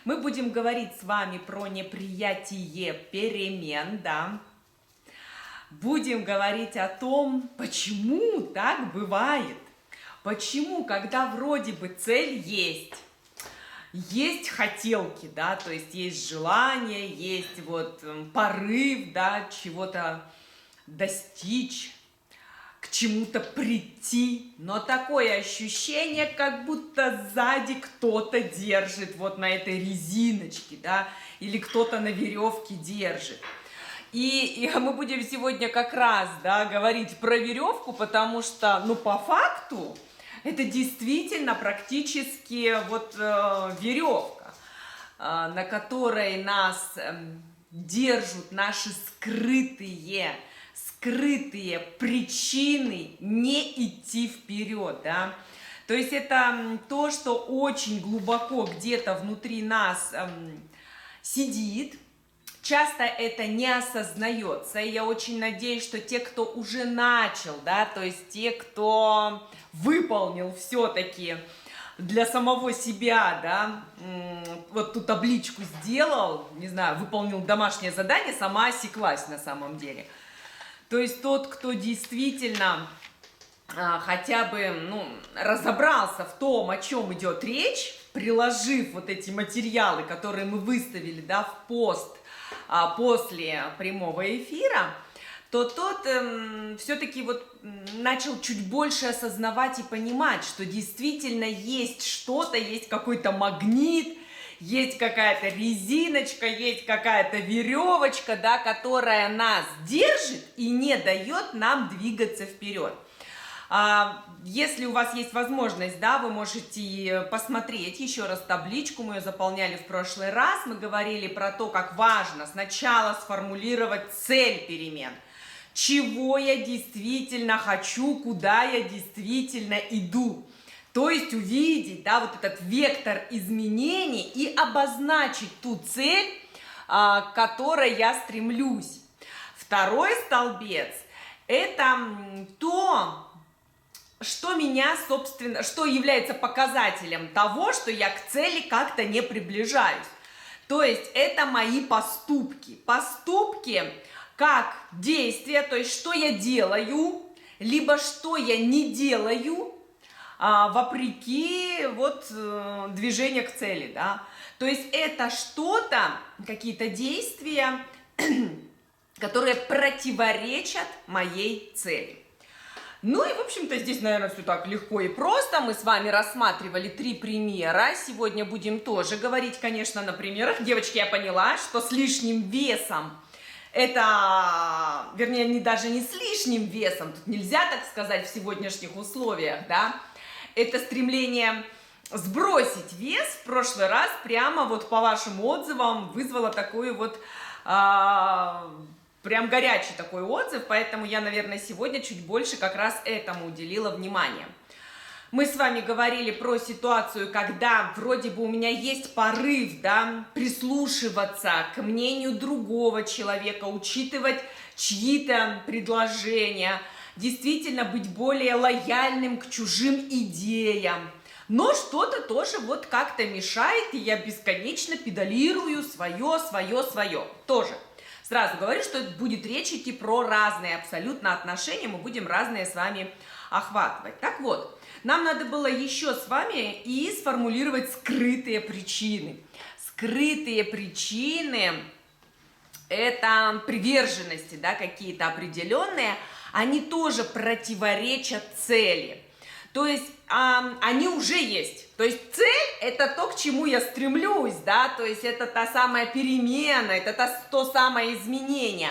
Мы будем говорить с вами про неприятие перемен, да. Будем говорить о том, почему так бывает. Почему, когда вроде бы цель есть хотелки, да, то есть есть желание, есть вот порыв, да, чего-то достичь, к чему-то прийти, но такое ощущение, как будто сзади кто-то держит вот на этой резиночке, да, или кто-то на веревке держит. И мы будем сегодня как раз, да, говорить про веревку, потому что, ну, по факту, это действительно практически вот веревка, на которой нас держат наши скрытые причины не идти вперед, да. То есть это то, что очень глубоко где-то внутри нас сидит. Часто это не осознается, и я очень надеюсь, что те, кто уже начал, да, то есть те, кто выполнил все-таки для самого себя, да, вот ту табличку сделал, не знаю, выполнил домашнее задание, сама осеклась на самом деле. То есть тот, кто действительно хотя бы, ну, разобрался в том, о чем идет речь, приложив вот эти материалы, которые мы выставили, да, в пост после прямого эфира, то тот все-таки вот начал чуть больше осознавать и понимать, что действительно есть что-то, есть какой-то магнит, есть какая-то резиночка, есть какая-то веревочка, да, которая нас держит и не дает нам двигаться вперед. Если у вас есть возможность, да, вы можете посмотреть еще раз табличку, мы ее заполняли в прошлый раз, мы говорили про то, как важно сначала сформулировать цель перемен, чего я действительно хочу, куда я действительно иду. То есть увидеть, да, вот этот вектор изменений и обозначить ту цель, к которой я стремлюсь. Второй столбец – это то, что меня, собственно, что является показателем того, что я к цели как-то не приближаюсь. То есть это мои поступки. Поступки как действия, то есть что я делаю, либо что я не делаю, вопреки вот движению к цели, да. То есть это что-то, какие-то действия, которые противоречат моей цели. Ну и, в общем-то, здесь, наверное, все так легко и просто. Мы с вами рассматривали 3 примера. Сегодня будем тоже говорить, конечно, на примерах. Девочки, я поняла, что с лишним весом, это, вернее, даже не с лишним весом, тут нельзя так сказать в сегодняшних условиях, да, это стремление сбросить вес в прошлый раз прямо вот по вашим отзывам вызвало такой вот прям горячий такой отзыв, поэтому я, наверное, сегодня чуть больше как раз этому уделила внимание. Мы с вами говорили про ситуацию, когда вроде бы у меня есть порыв, да, прислушиваться к мнению другого человека, учитывать чьи-то предложения, действительно быть более лояльным к чужим идеям. Но что-то тоже вот как-то мешает, и я бесконечно педалирую свое. Тоже. Сразу говорю, что будет речь идти про разные абсолютно отношения, мы будем разные с вами охватывать. Так вот, нам надо было еще с вами и сформулировать скрытые причины. Скрытые причины – это приверженности, да, какие-то определенные, они тоже противоречат цели. То есть они уже есть. То есть цель – это то, к чему я стремлюсь, да, то есть это та самая перемена, это то самое изменение.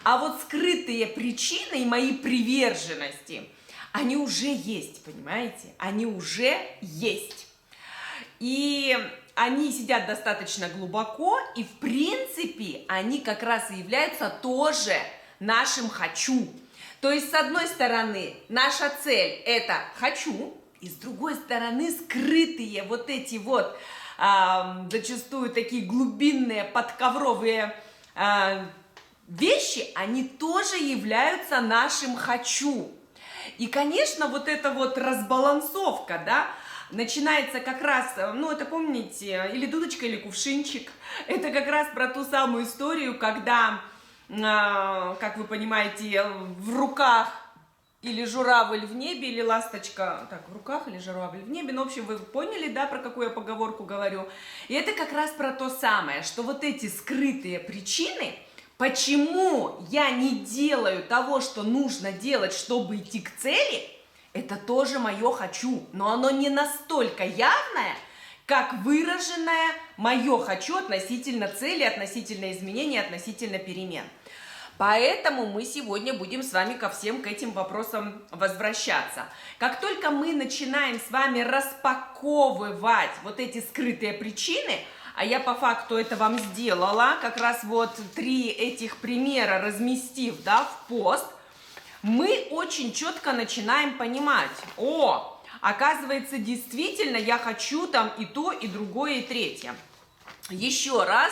А вот скрытые причины и мои приверженности, они уже есть, понимаете? Они уже есть. И они сидят достаточно глубоко, и в принципе они как раз и являются тоже нашим «хочу». То есть, с одной стороны, наша цель – это «хочу», и с другой стороны, скрытые вот эти вот зачастую такие глубинные подковровые вещи, они тоже являются нашим «хочу». И, конечно, вот эта вот разбалансовка, да, начинается как раз, ну, это помните, или дудочка, или кувшинчик. Это как раз про ту самую историю, когда, как вы понимаете, в руках или журавль в небе, или ласточка, так, в руках или журавль в небе, ну, в общем, вы поняли, да, про какую я поговорку говорю. И это как раз про то самое, что вот эти скрытые причины, почему я не делаю того, что нужно делать, чтобы идти к цели, это тоже мое «хочу», но оно не настолько явное, как выраженное мое «хочу» относительно цели, относительно изменений, относительно перемен. Поэтому мы сегодня будем с вами ко всем этим вопросам возвращаться. Как только мы начинаем с вами распаковывать вот эти скрытые причины, а я по факту это вам сделала, как раз вот 3 этих примера разместив, да, в пост, мы очень четко начинаем понимать: о, оказывается, действительно я хочу там и то, и другое, и третье. Еще раз.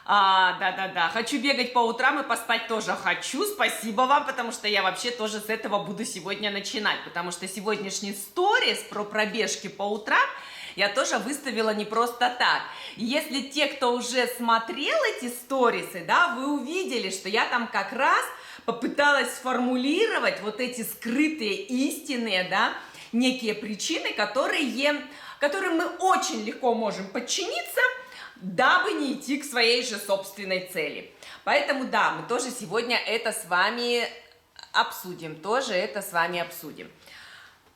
Да, хочу бегать по утрам и поспать тоже хочу, спасибо вам, потому что я вообще тоже с этого буду сегодня начинать, потому что сегодняшний сторис про пробежки по утрам я тоже выставила не просто так. Если те, кто уже смотрел эти сторисы, да, вы увидели, что я там как раз попыталась сформулировать вот эти скрытые истинные, да, некие причины, которым мы очень легко можем подчиниться, дабы не идти к своей же собственной цели. Поэтому, да, мы тоже сегодня это с вами обсудим,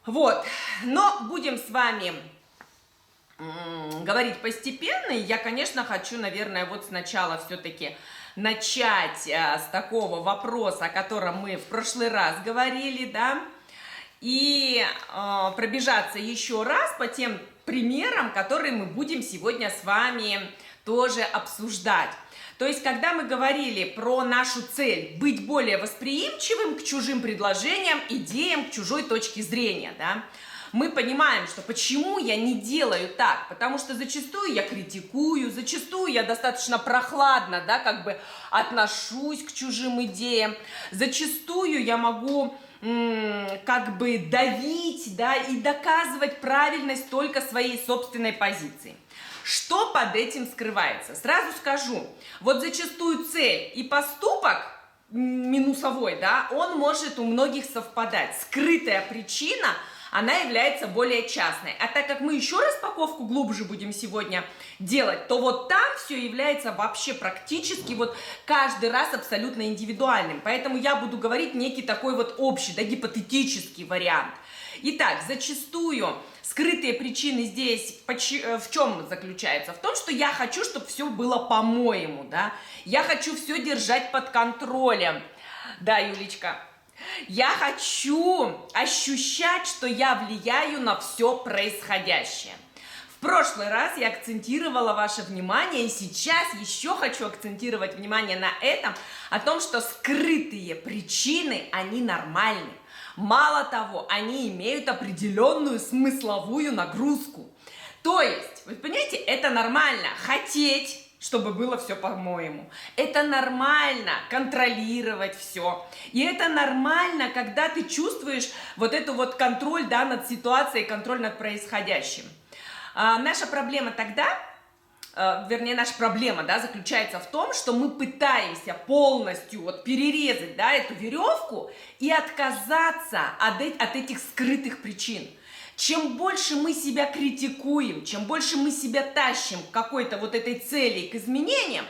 Вот, но будем с вами говорить постепенно. Я, конечно, хочу, наверное, вот сначала все-таки начать с такого вопроса, о котором мы в прошлый раз говорили, да, и пробежаться еще раз по тем примерам, которые мы будем сегодня с вами тоже обсуждать. То есть, когда мы говорили про нашу цель быть более восприимчивым к чужим предложениям, идеям, к чужой точке зрения, да, мы понимаем, что почему я не делаю так, потому что зачастую я критикую, зачастую я достаточно прохладно, да, как бы отношусь к чужим идеям, зачастую я могу как бы давить, да, и доказывать правильность только своей собственной позиции. Что под этим скрывается? Сразу скажу, вот зачастую цель и поступок минусовой, да, он может у многих совпадать. Скрытая причина, она является более частной. А так как мы еще распаковку глубже будем сегодня делать, то вот там все является вообще практически вот каждый раз абсолютно индивидуальным. Поэтому я буду говорить некий такой вот общий, да, гипотетический вариант. Итак, зачастую скрытые причины здесь в чем заключаются? В том, что я хочу, чтобы все было по-моему, да. Я хочу все держать под контролем. Да, Юлечка. Я хочу ощущать, что я влияю на все происходящее. В прошлый раз я акцентировала ваше внимание, и сейчас еще хочу акцентировать внимание на этом, о том, что скрытые причины, они нормальны. Мало того, они имеют определенную смысловую нагрузку. То есть, вы понимаете, это нормально хотеть, чтобы было все по-моему. Это нормально контролировать все. И это нормально, когда ты чувствуешь вот эту вот контроль, да, над ситуацией, контроль над происходящим. Наша проблема тогда, наша проблема, да, заключается в том, что мы пытаемся полностью вот перерезать, да, эту веревку и отказаться от этих скрытых причин. Чем больше мы себя критикуем, чем больше мы себя тащим к какой-то вот этой цели, к изменениям,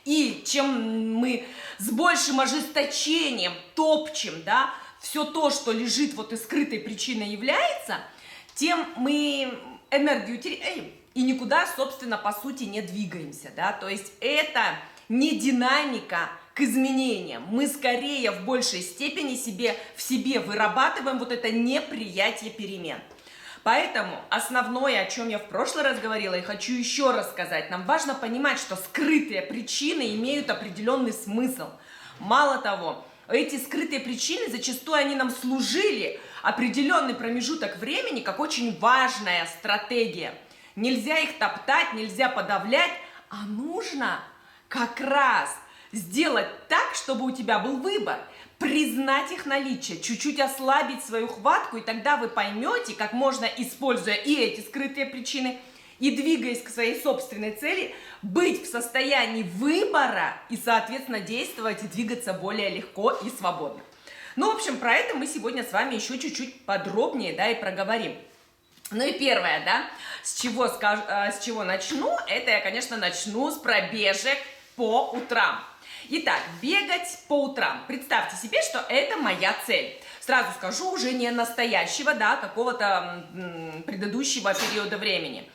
и чем мы с большим ожесточением топчем, да, все то, что лежит вот и скрытой причиной является, тем мы энергию теряем и никуда, собственно, по сути не двигаемся, да, то есть это не динамика к изменениям, мы скорее в большей степени в себе вырабатываем вот это неприятие перемен. Поэтому основное, о чем я в прошлый раз говорила и хочу еще раз сказать, нам важно понимать, что скрытые причины имеют определенный смысл. Мало того, эти скрытые причины, зачастую они нам служили определенный промежуток времени как очень важная стратегия. Нельзя их топтать, нельзя подавлять, а нужно как раз сделать так, чтобы у тебя был выбор, признать их наличие, чуть-чуть ослабить свою хватку, и тогда вы поймете, как можно, используя и эти скрытые причины, и двигаясь к своей собственной цели, быть в состоянии выбора и, соответственно, действовать и двигаться более легко и свободно. Ну, в общем, про это мы сегодня с вами еще чуть-чуть подробнее, да, и проговорим. Ну и первое, да, с чего начну, это я, конечно, начну с пробежек по утрам. Итак, бегать по утрам. Представьте себе, что это моя цель. Сразу скажу, уже не настоящего, да, какого-то предыдущего периода времени.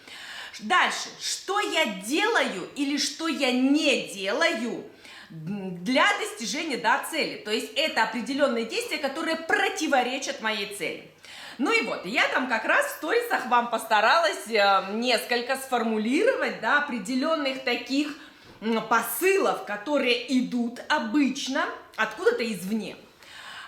Дальше, что я делаю или что я не делаю для достижения, да, цели. То есть это определенные действия, которые противоречат моей цели. Ну и вот, я там как раз в сторисах вам постаралась несколько сформулировать, да, определенных таких посылов, которые идут обычно откуда-то извне.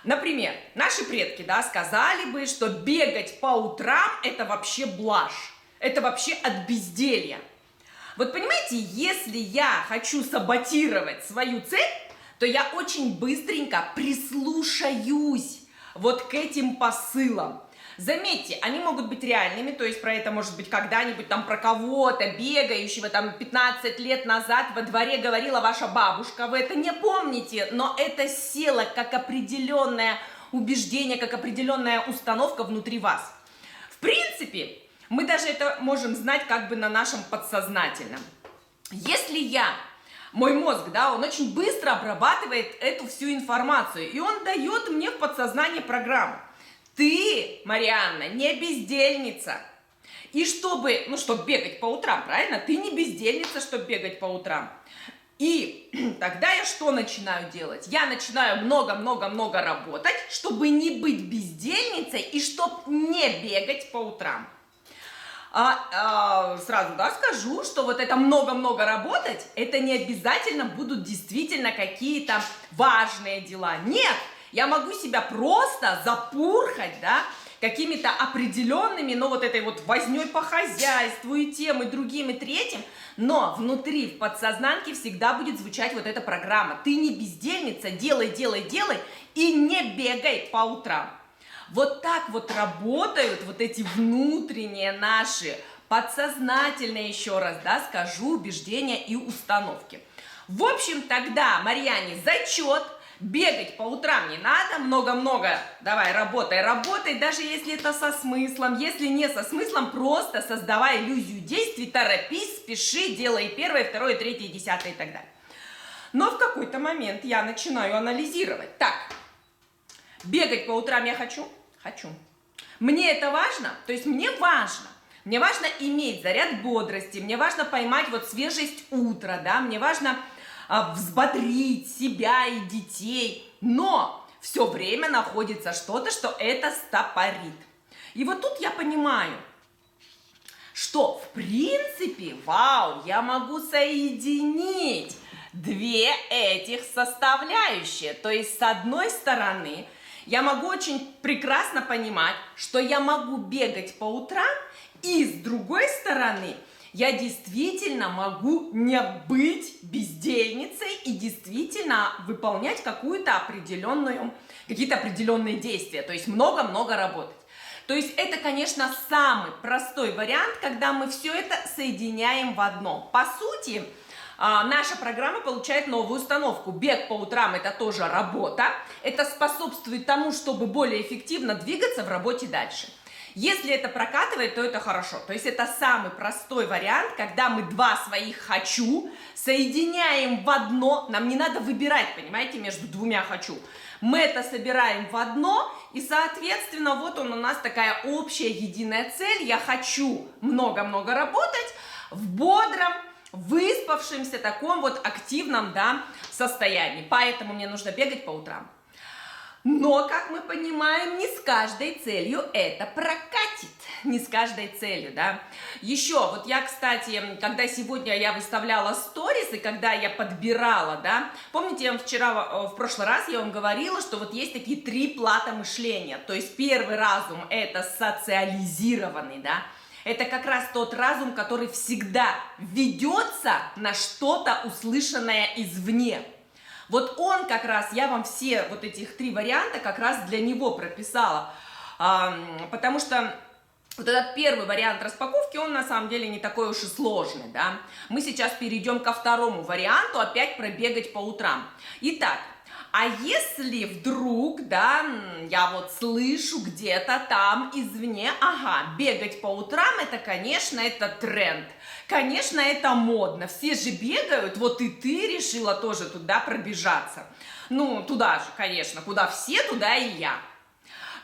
Например, наши предки, да, сказали бы, что бегать по утрам – это вообще блажь, это вообще от безделья. Вот понимаете, если я хочу саботировать свою цель, то я очень быстренько прислушаюсь вот к этим посылам. Заметьте, они могут быть реальными, то есть про это может быть когда-нибудь там про кого-то бегающего там 15 лет назад во дворе говорила ваша бабушка, вы это не помните, но это село как определенное убеждение, как определенная установка внутри вас. В принципе, мы даже это можем знать как бы на нашем подсознательном. Если мой мозг, да, он очень быстро обрабатывает эту всю информацию, и он дает мне в подсознание программу. Ты, Марианна, не бездельница. И чтобы бегать по утрам, правильно? Ты не бездельница, чтобы бегать по утрам. И тогда я что начинаю делать? Я начинаю много-много-много работать, чтобы не быть бездельницей и чтобы не бегать по утрам. Сразу, да, скажу, что вот это много-много работать, это не обязательно будут действительно какие-то важные дела. Нет! Я могу себя просто запурхать, да, какими-то определенными, вот этой вот вознёй по хозяйству и тем, и другим, и третьим, но внутри, в подсознанке всегда будет звучать вот эта программа. Ты не бездельница, делай, делай, делай, и не бегай по утрам. Вот так вот работают вот эти внутренние наши, подсознательные, еще раз, да, скажу, убеждения и установки. В общем, тогда, Марьяне, зачет. Бегать по утрам не надо, много-много, давай, работай, даже если это со смыслом, если не со смыслом, просто создавай иллюзию действий, торопись, спеши, делай первое, второе, третье, десятое и так далее. Но в какой-то момент я начинаю анализировать. Так, бегать по утрам я хочу? Хочу. Мне это важно? То есть мне важно иметь заряд бодрости, мне важно поймать вот свежесть утра, да, мне важно взбодрить себя и детей, но все время находится что-то, что это стопорит. И вот тут я понимаю, что в принципе, я могу соединить две этих составляющие. То есть с одной стороны, я могу очень прекрасно понимать, что я могу бегать по утрам, и с другой стороны, я действительно могу не быть бездельницей и действительно выполнять какие-то определенные действия, то есть много-много работать. То есть это, конечно, самый простой вариант, когда мы все это соединяем в одном. По сути, наша программа получает новую установку. Бег по утрам – это тоже работа, это способствует тому, чтобы более эффективно двигаться в работе дальше. Если это прокатывает, то это хорошо. То есть это самый простой вариант, когда мы два своих «хочу» соединяем в одно. Нам не надо выбирать, понимаете, между двумя «хочу». Мы это собираем в одно, и, соответственно, вот у нас такая общая единая цель. Я хочу много-много работать в бодром, выспавшемся, таком вот активном, да, состоянии. Поэтому мне нужно бегать по утрам. Но, как мы понимаем, не с каждой целью это прокатит. Не с каждой целью, да. Еще, вот я, кстати, когда сегодня я выставляла сторис, и когда я подбирала, да, помните, я вам в прошлый раз я вам говорила, что вот есть такие 3 плата мышления. То есть первый разум – это социализированный, да. Это как раз тот разум, который всегда ведется на что-то услышанное извне. Вот он как раз, я вам все вот этих 3 варианта как раз для него прописала, потому что вот этот первый вариант распаковки, он на самом деле не такой уж и сложный, да. Мы сейчас перейдем ко второму варианту, опять пробегать по утрам. Итак, а если вдруг, да, я вот слышу где-то там извне, ага, бегать по утрам, это, конечно, это тренд, конечно, это модно, все же бегают, вот и ты решила тоже туда пробежаться. Ну, туда же, конечно, куда все, туда и я.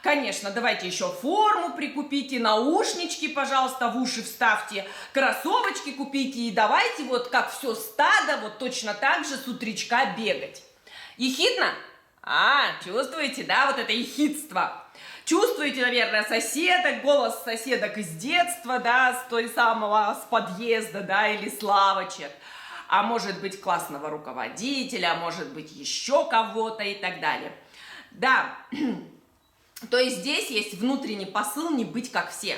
Конечно, давайте еще форму прикупите, наушнички, пожалуйста, в уши вставьте, кроссовочки купите и давайте вот как все стадо вот точно так же с утречка бегать. Ехидно? Чувствуете, да, вот это ехидство? Чувствуете, наверное, соседок, голос соседок из детства, да, с той самого, с подъезда, да, или с лавочек. А может быть, классного руководителя, может быть, еще кого-то и так далее. Да, то есть здесь есть внутренний посыл не быть как все.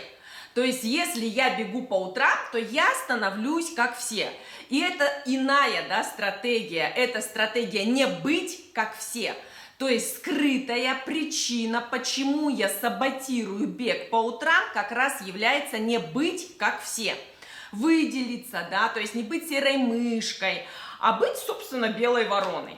То есть если я бегу по утрам, то я становлюсь как все. И это иная, да, стратегия. Это стратегия не быть как все. То есть скрытая причина, почему я саботирую бег по утрам, как раз является не быть как все. Выделиться, да, то есть не быть серой мышкой, а быть, собственно, белой вороной.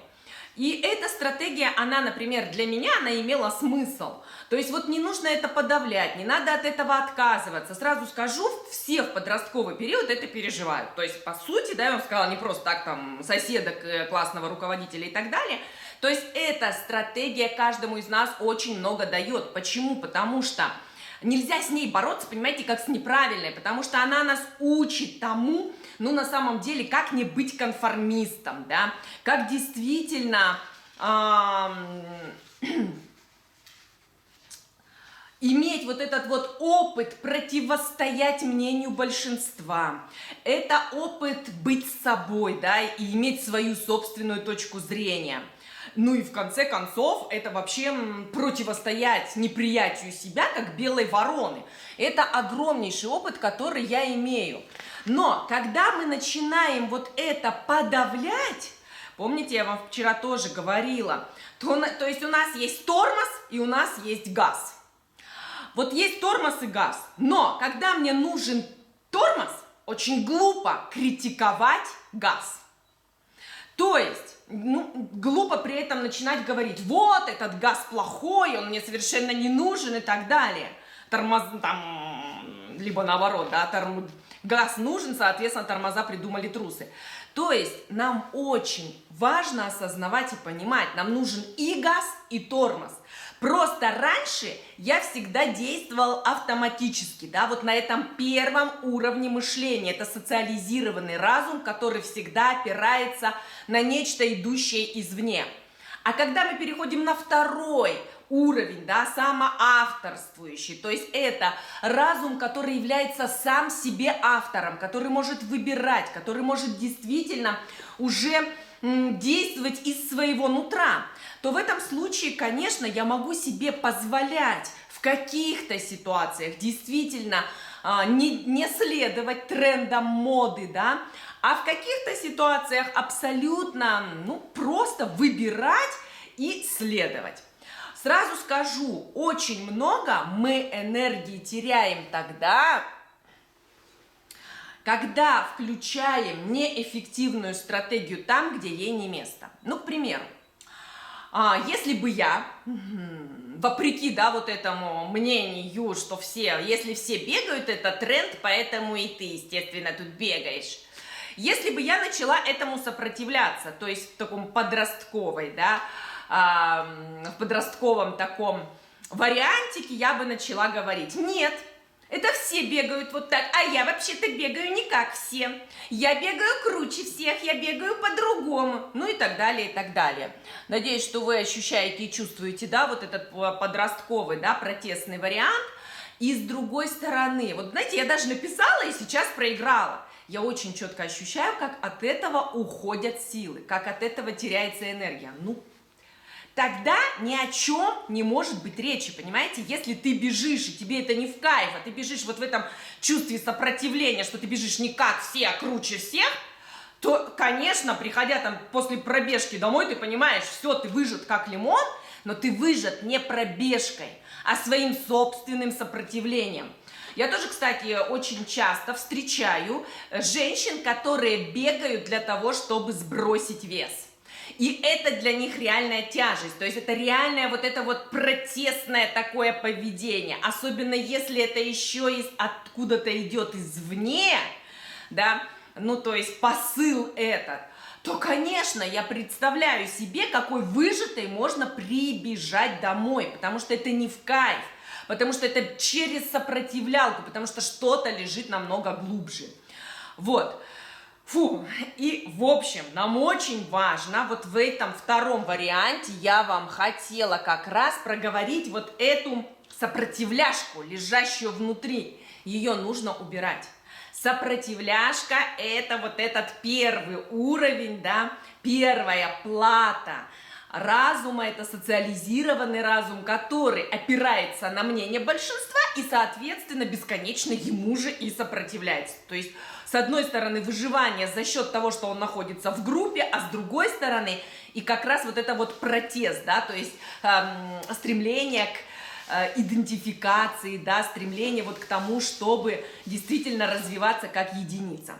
И эта стратегия, она, например, для меня, она имела смысл. То есть вот не нужно это подавлять, не надо от этого отказываться. Сразу скажу, все в подростковый период это переживают. То есть, по сути, да, я вам сказала, не просто так там соседок, классного руководителя и так далее. То есть эта стратегия каждому из нас очень много дает. Почему? Потому что нельзя с ней бороться, понимаете, как с неправильной, потому что она нас учит тому, ну, на самом деле, как не быть конформистом, да, как действительно иметь вот этот вот опыт противостоять мнению большинства. Это опыт быть собой, да, и иметь свою собственную точку зрения. Ну и в конце концов, это вообще противостоять неприятию себя, как белой вороны. Это огромнейший опыт, который я имею. Но когда мы начинаем вот это подавлять, помните, я вам вчера тоже говорила, то есть у нас есть тормоз и у нас есть газ. Вот есть тормоз и газ, но когда мне нужен тормоз, очень глупо критиковать газ. То есть, глупо при этом начинать говорить, вот, этот газ плохой, он мне совершенно не нужен и так далее. Либо наоборот, да, газ нужен, соответственно, тормоза придумали трусы. То есть, нам очень важно осознавать и понимать, нам нужен и газ, и тормоз. Просто раньше я всегда действовал автоматически, да, вот на этом первом уровне мышления. Это социализированный разум, который всегда опирается на нечто, идущее извне. А когда мы переходим на второй уровень, да, самоавторствующий, то есть это разум, который является сам себе автором, который может выбирать, который может действительно уже действовать из своего нутра, то в этом случае, конечно, я могу себе позволять в каких-то ситуациях действительно не следовать трендам моды, да, а в каких-то ситуациях абсолютно, просто выбирать и следовать. Сразу скажу, очень много мы энергии теряем тогда, когда включаем неэффективную стратегию там, где ей не место. Ну, к примеру, если бы я, вопреки, да, вот этому мнению, что если все бегают, это тренд, поэтому и ты, естественно, тут бегаешь. Если бы я начала этому сопротивляться, то есть в таком подростковой, да, в подростковом таком вариантике я бы начала говорить, нет, это все бегают вот так, а я вообще-то бегаю не как все. Я бегаю круче всех, я бегаю по-другому. Ну и так далее, и так далее. Надеюсь, что вы ощущаете и чувствуете, да, вот этот подростковый, да, протестный вариант. И с другой стороны, вот знаете, я даже написала и сейчас проиграла. Я очень четко ощущаю, как от этого уходят силы, как от этого теряется энергия. Тогда ни о чем не может быть речи, понимаете? Если ты бежишь, и тебе это не в кайф, а ты бежишь вот в этом чувстве сопротивления, что ты бежишь не как все, а круче всех, то, конечно, приходя там после пробежки домой, ты понимаешь, все, ты выжат как лимон, но ты выжат не пробежкой, а своим собственным сопротивлением. Я тоже, кстати, очень часто встречаю женщин, которые бегают для того, чтобы сбросить вес. И это для них реальная тяжесть, то есть это реальное вот это вот протестное такое поведение, особенно если это еще откуда-то идет извне, да, ну то есть посыл этот, то, конечно, я представляю себе, какой выжатой можно прибежать домой, потому что это не в кайф, потому что это через сопротивлялку, потому что что-то лежит намного глубже. Вот. Фу, и в общем, нам очень важно, вот в этом втором варианте я вам хотела как раз проговорить вот эту сопротивляшку, лежащую внутри, ее нужно убирать. Сопротивляшка – это вот этот первый уровень, да, первая плата разума, это социализированный разум, который опирается на мнение большинства и, соответственно, бесконечно ему же и сопротивляется. То есть, с одной стороны, выживание за счет того, что он находится в группе, а с другой стороны, и как раз вот это вот протест, да, то есть стремление к идентификации, да, стремление вот к тому, чтобы действительно развиваться как единица.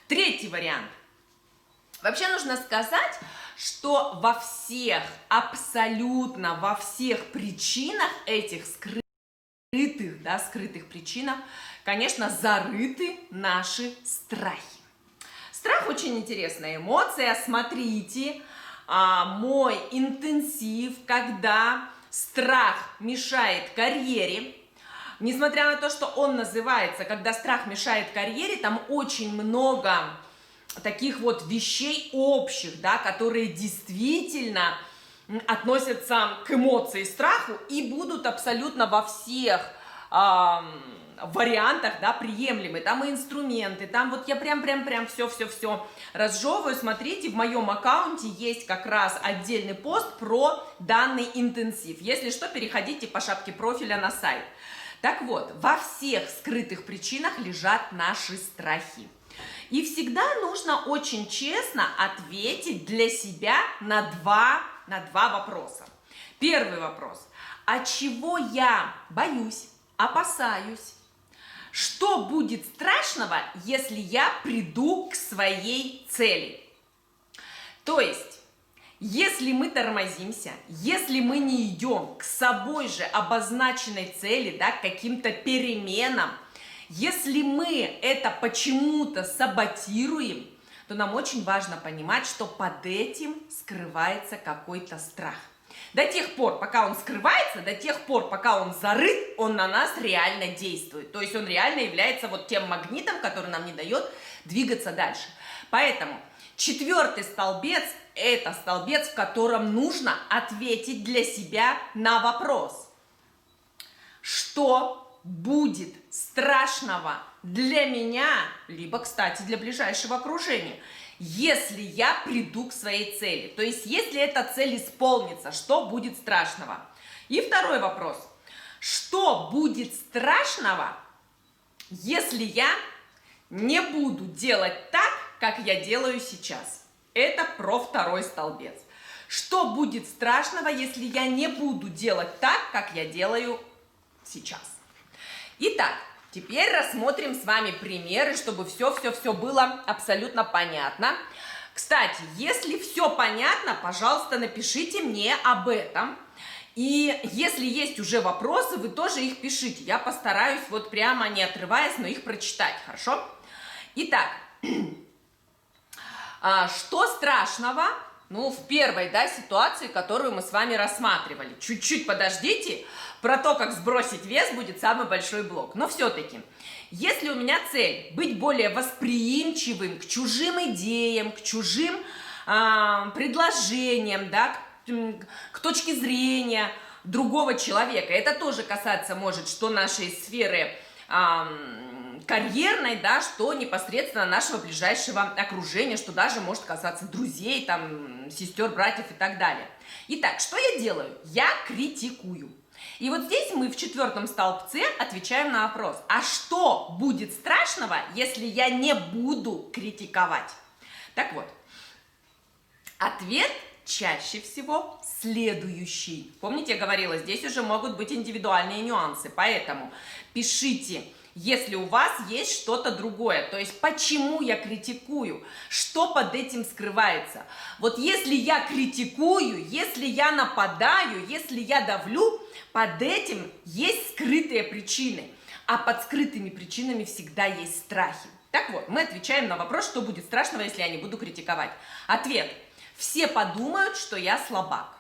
Третий вариант. Вообще нужно сказать, что во всех, абсолютно во всех причинах этих скрытых, да, скрытых причинах, конечно, зарыты наши страхи. Страх очень интересная эмоция. Смотрите, мой интенсив, когда страх мешает карьере. Несмотря на то, что он называется «Когда страх мешает карьере», там очень много таких вот вещей общих, да, которые действительно относятся к эмоции страху и будут абсолютно во всех вариантах, да, приемлемы. Там и инструменты, там вот я прям все разжевываю. Смотрите, в моем аккаунте есть как раз отдельный пост про данный интенсив. Если что, переходите по шапке профиля на сайт. Так вот, во всех скрытых причинах лежат наши страхи. И всегда нужно очень честно ответить для себя на два вопроса. Первый вопрос. От чего я боюсь, опасаюсь? Что будет страшного, если я приду к своей цели? То есть, если мы тормозимся, если мы не идем к собой же обозначенной цели, да, к каким-то переменам, если мы это почему-то саботируем, то нам очень важно понимать, что под этим скрывается какой-то страх. До тех пор, пока он скрывается, до тех пор, пока он зарыт, он на нас реально действует. То есть он реально является вот тем магнитом, который нам не дает двигаться дальше. Поэтому четвертый столбец – это столбец, в котором нужно ответить для себя на вопрос. Что будет страшного для меня, либо, кстати, для ближайшего окружения, если я приду к своей цели? То есть, если эта цель исполнится, что будет страшного? И второй вопрос. Что будет страшного, если я не буду делать так, как я делаю сейчас? Это про второй столбец. Что будет страшного, если я не буду делать так, как я делаю сейчас? Итак, теперь рассмотрим с вами примеры, чтобы все было абсолютно понятно. Кстати, если все понятно, пожалуйста, напишите мне об этом. И если есть уже вопросы, вы тоже их пишите. Я постараюсь вот прямо не отрываясь, но их прочитать, хорошо? Итак, что страшного, ну, в первой, да, ситуации, которую мы с вами рассматривали? Чуть-чуть подождите. Про то, как сбросить вес, будет самый большой блок. Но все-таки, если у меня цель быть более восприимчивым к чужим идеям, к чужим предложениям, да, к точке зрения другого человека, это тоже касаться может что нашей сферы карьерной, да, что непосредственно нашего ближайшего окружения, что даже может касаться друзей, там, сестер, братьев и так далее. Итак, что я делаю? Я критикую. И вот здесь мы в четвертом столбце отвечаем на вопрос, а что будет страшного, если я не буду критиковать? Так вот, ответ чаще всего следующий. Помните, я говорила, здесь уже могут быть индивидуальные нюансы, поэтому пишите, если у вас есть что-то другое, то есть почему я критикую, что под этим скрывается. Вот если я критикую, если я нападаю, если я давлю, под этим есть скрытые причины, а под скрытыми причинами всегда есть страхи. Так вот, мы отвечаем на вопрос, что будет страшного, если я не буду критиковать. Ответ. Все подумают, что я слабак,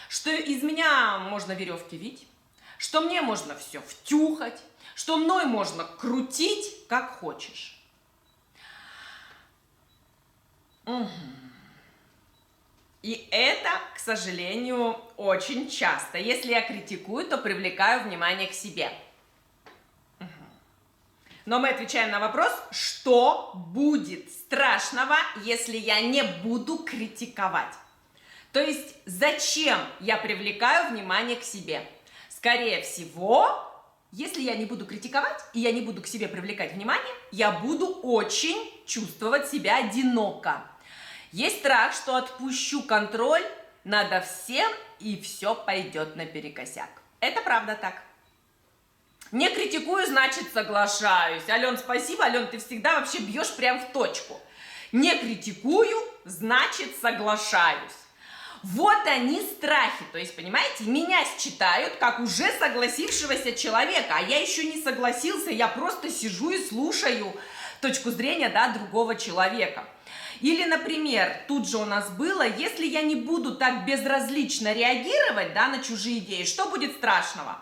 что из меня можно веревки вить, что мне можно все втюхать, что мной можно крутить, как хочешь. И это, к сожалению, очень часто. Если я критикую, то привлекаю внимание к себе. Но мы отвечаем на вопрос, что будет страшного, если я не буду критиковать. То есть, зачем я привлекаю внимание к себе? Скорее всего, если я не буду критиковать, и я не буду к себе привлекать внимание, я буду очень чувствовать себя одиноко. Есть страх, что отпущу контроль надо всем, и все пойдет наперекосяк. Это правда так. Не критикую, значит соглашаюсь. Ален, спасибо, Ален, ты всегда вообще бьешь прям в точку. Не критикую, значит соглашаюсь. Вот они страхи, то есть, понимаете, меня считают как уже согласившегося человека, а я еще не согласился, я просто сижу и слушаю точку зрения, да, другого человека. Или, например, тут же у нас было, если я не буду так безразлично реагировать, да, на чужие идеи, что будет страшного?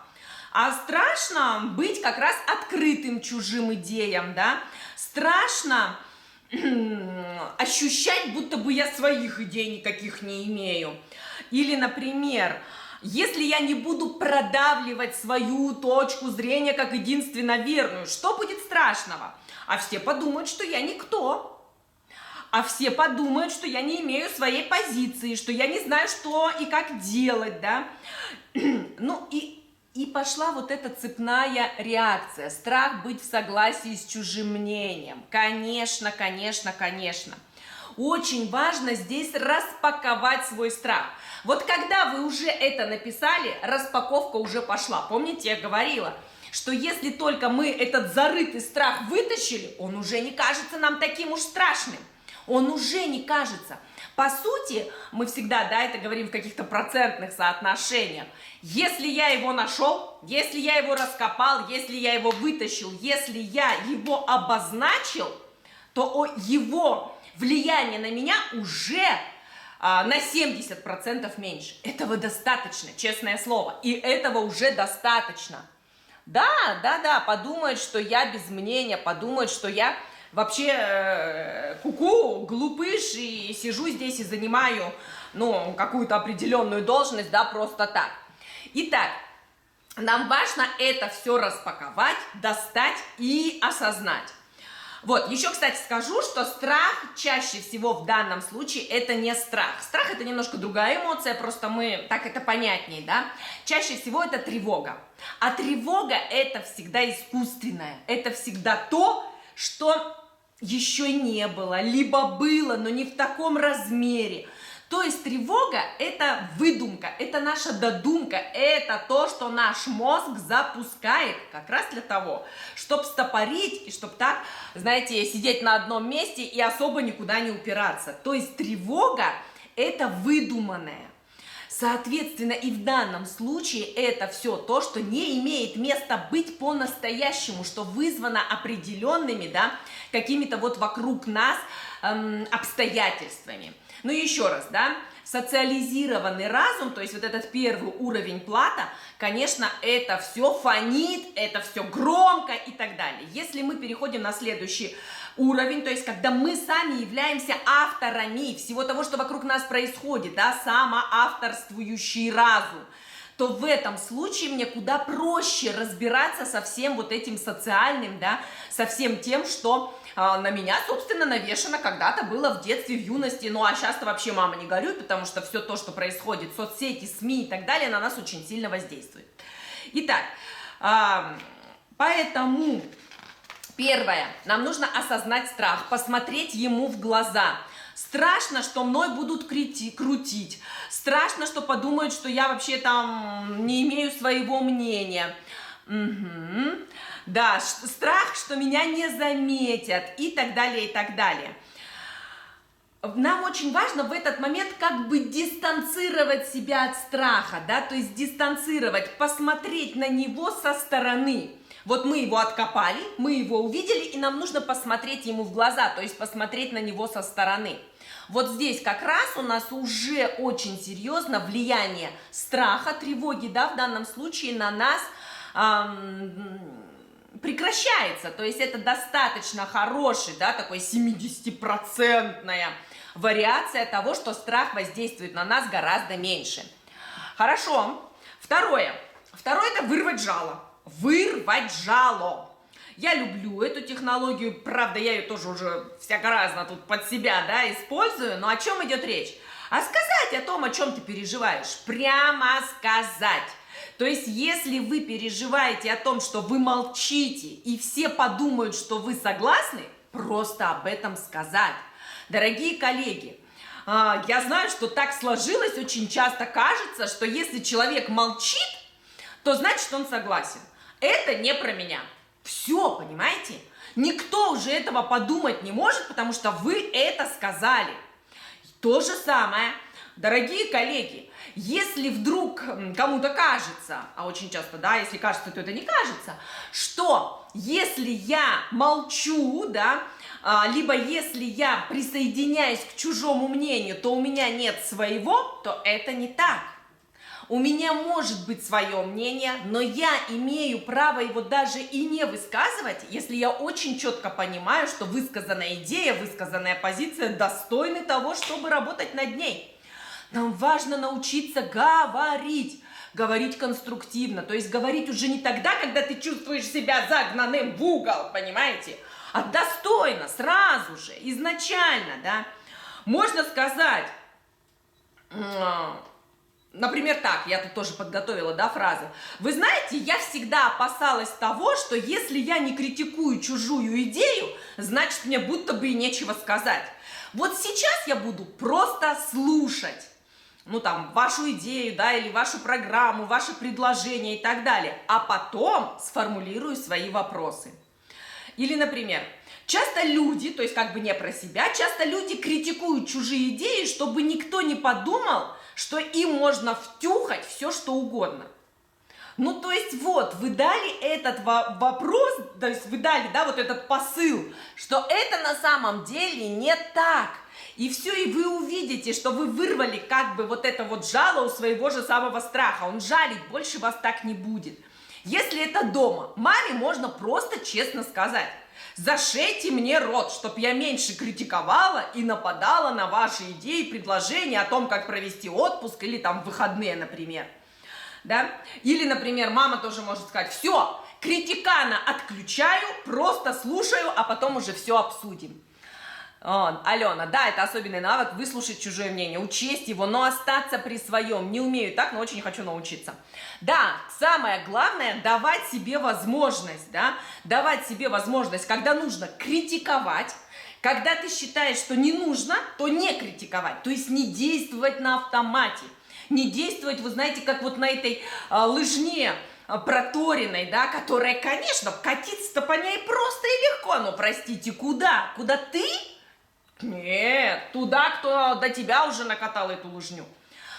А страшно быть как раз открытым чужим идеям, да, страшно ощущать, будто бы я своих идей никаких не имею. Или, например, если я не буду продавливать свою точку зрения как единственно верную, что будет страшного? А все подумают, что я никто. А все подумают, что я не имею своей позиции, что я не знаю, что и как делать, да. Ну и пошла вот эта цепная реакция, страх быть в согласии с чужим мнением. Конечно, конечно, конечно. Очень важно здесь распаковать свой страх. Вот когда вы уже это написали, распаковка уже пошла. Помните, я говорила, что если только мы этот зарытый страх вытащили, он уже не кажется нам таким уж страшным. Он уже не кажется. По сути, мы всегда, да, это говорим в каких-то процентных соотношениях. Если я его нашел, если я его раскопал, если я его вытащил, если я его обозначил, то его влияние на меня уже на 70% меньше. Этого достаточно, честное слово. И этого уже достаточно. Да, подумают, что я без мнения, подумают, что я вообще куку, глупыш, и сижу здесь и занимаю, ну, какую-то определенную должность, да, просто так. Итак, нам важно это все распаковать, достать и осознать. Вот, еще, кстати, скажу, что страх чаще всего в данном случае это не страх. Страх это немножко другая эмоция, просто мы, так это понятнее, да. Чаще всего это тревога. А тревога это всегда искусственная, это всегда то, что еще не было, либо было, но не в таком размере. То есть тревога – это выдумка, это наша додумка, это то, что наш мозг запускает как раз для того, чтобы стопорить и чтобы так, знаете, сидеть на одном месте и особо никуда не упираться. То есть тревога – это выдуманное. Соответственно, и в данном случае это все то, что не имеет места быть по-настоящему, что вызвано определенными, да, какими-то вот вокруг нас обстоятельствами. Ну еще раз, да, социализированный разум, то есть вот этот первый уровень плата, конечно, это все фонит, это все громко и так далее. Если мы переходим на следующий уровень, то есть когда мы сами являемся авторами всего того, что вокруг нас происходит, да, самоавторствующий разум, то в этом случае мне куда проще разбираться со всем вот этим социальным, да, со всем тем, что на меня, собственно, навешено когда-то было в детстве, в юности, ну а сейчас-то вообще мама не горюй, потому что все то, что происходит, соцсети, СМИ и так далее, на нас очень сильно воздействует. Итак, поэтому первое, нам нужно осознать страх, посмотреть ему в глаза, страшно, что мной будут крутить, страшно, что подумают, что я вообще там не имею своего мнения. Угу. Да, страх, что меня не заметят и так далее, и так далее. Нам очень важно в этот момент как бы дистанцировать себя от страха, да, то есть дистанцировать, посмотреть на него со стороны. Вот мы его откопали, мы его увидели, и нам нужно посмотреть ему в глаза, то есть посмотреть на него со стороны. Вот здесь как раз у нас уже очень серьезно влияние страха, тревоги, да, в данном случае на нас прекращается. То есть это достаточно хороший, да, такой 70-процентная вариация того, что страх воздействует на нас гораздо меньше. Хорошо. Второе. Второе – это вырвать жало. Вырвать жало. Я люблю эту технологию, правда, я ее тоже уже всяко-разно тут под себя, да, использую, но о чем идет речь? А сказать о том, о чем ты переживаешь, прямо сказать. То есть, если вы переживаете о том, что вы молчите, и все подумают, что вы согласны, просто об этом сказать. Дорогие коллеги, я знаю, что так сложилось, очень часто кажется, что если человек молчит, то значит он согласен. Это не про меня. Все, понимаете? Никто уже этого подумать не может, потому что вы это сказали. То же самое, дорогие коллеги, если вдруг кому-то кажется, а очень часто, да, если кажется, то это не кажется, что если я молчу, да, либо если я присоединяюсь к чужому мнению, то у меня нет своего, то это не так. У меня может быть свое мнение, но я имею право его даже и не высказывать, если я очень четко понимаю, что высказанная идея, высказанная позиция достойны того, чтобы работать над ней. Нам важно научиться говорить. Говорить конструктивно, то есть говорить уже не тогда, когда ты чувствуешь себя загнанным в угол, понимаете? А достойно, сразу же, изначально, да. Можно сказать, например, так, я тут тоже подготовила, да, фразы. Вы знаете, я всегда опасалась того, что если я не критикую чужую идею, значит, мне будто бы и нечего сказать. Вот сейчас я буду просто слушать. Ну, там, вашу идею, да, или вашу программу, ваше предложение и так далее, а потом сформулирую свои вопросы. Или, например, часто люди, то есть как бы не про себя, часто люди критикуют чужие идеи, чтобы никто не подумал, что им можно втюхать все, что угодно. Ну, то есть вот, вы дали этот вопрос, то есть вы дали, да, вот этот посыл, что это на самом деле не так. И все, и вы увидите, что вы вырвали как бы вот это вот жало у своего же самого страха. Он жалить больше вас так не будет. Если это дома, маме можно просто честно сказать: зашейте мне рот, чтоб я меньше критиковала и нападала на ваши идеи, предложения о том, как провести отпуск или там выходные, например. Да? Или, например, мама тоже может сказать: все, критикана отключаю, просто слушаю, а потом уже все обсудим. Алена, да, это особенный навык, выслушать чужое мнение, учесть его, но остаться при своем. Не умею так, но очень хочу научиться. Да, самое главное — давать себе возможность, да, давать себе возможность, когда нужно критиковать, когда ты считаешь, что не нужно, то не критиковать, то есть не действовать на автомате, не действовать, вы знаете, как вот на этой лыжне проторенной, да, которая, конечно, катиться-то по ней просто и легко, но, простите, куда? Куда ты? Нет, туда, кто до тебя уже накатал эту лыжню.